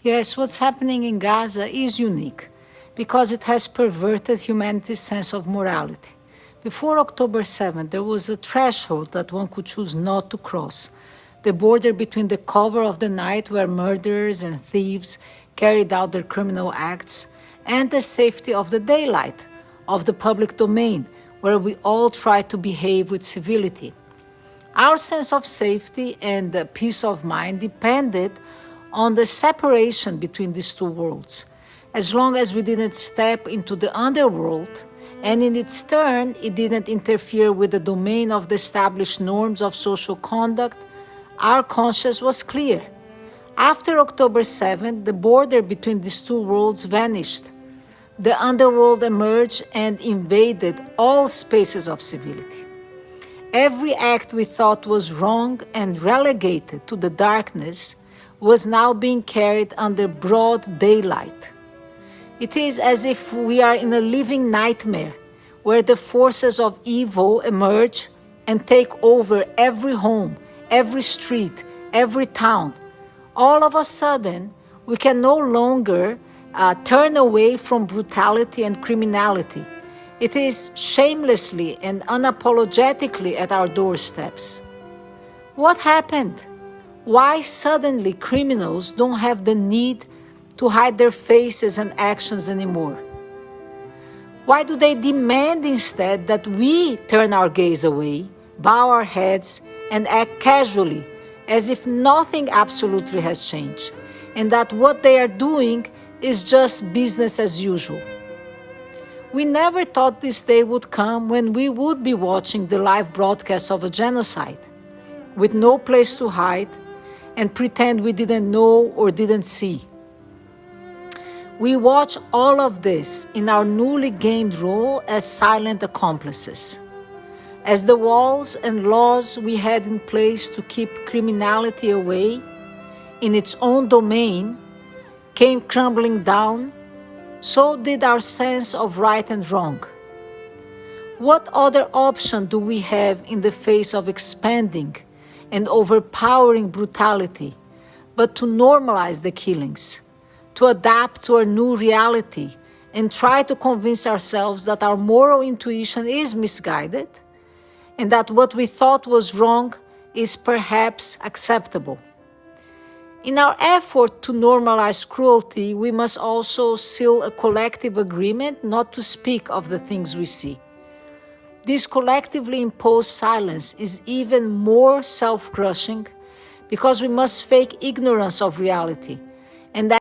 Yes, what's happening in Gaza is unique because it has perverted humanity's sense of morality. Before October 7th, there was a threshold that one could choose not to cross, the border between the cover of the night where murderers and thieves carried out their criminal acts and the safety of the daylight, of the public domain, where we all try to behave with civility. Our sense of safety and peace of mind depended on the separation between these two worlds. As long as we didn't step into the underworld, and in its turn, it didn't interfere with the domain of the established norms of social conduct, our conscience was clear. After October 7th, the border between these two worlds vanished. The underworld emerged and invaded all spaces of civility. Every act we thought was wrong and relegated to the darkness was now being carried under broad daylight. It is as if we are in a living nightmare where the forces of evil emerge and take over every home, every street, every town. All of a sudden, we can no longer turn away from brutality and criminality. It is shamelessly and unapologetically at our doorsteps. What happened? Why suddenly criminals don't have the need to hide their faces and actions anymore? Why do they demand instead that we turn our gaze away, bow our heads, and act casually, as if nothing absolutely has changed, and that what they are doing is just business as usual? We never thought this day would come when we would be watching the live broadcast of a genocide, with no place to hide, and pretend we didn't know or didn't see. We watch all of this in our newly gained role as silent accomplices. As the walls and laws we had in place to keep criminality away in its own domain came crumbling down, so did our sense of right and wrong. What other option do we have in the face of expanding and overpowering brutality, but to normalize the killings, to adapt to a new reality, and try to convince ourselves that our moral intuition is misguided, and that what we thought was wrong is perhaps acceptable? In our effort to normalize cruelty, we must also seal a collective agreement not to speak of the things we see. This collectively imposed silence is even more self-crushing because we must fake ignorance of reality, and that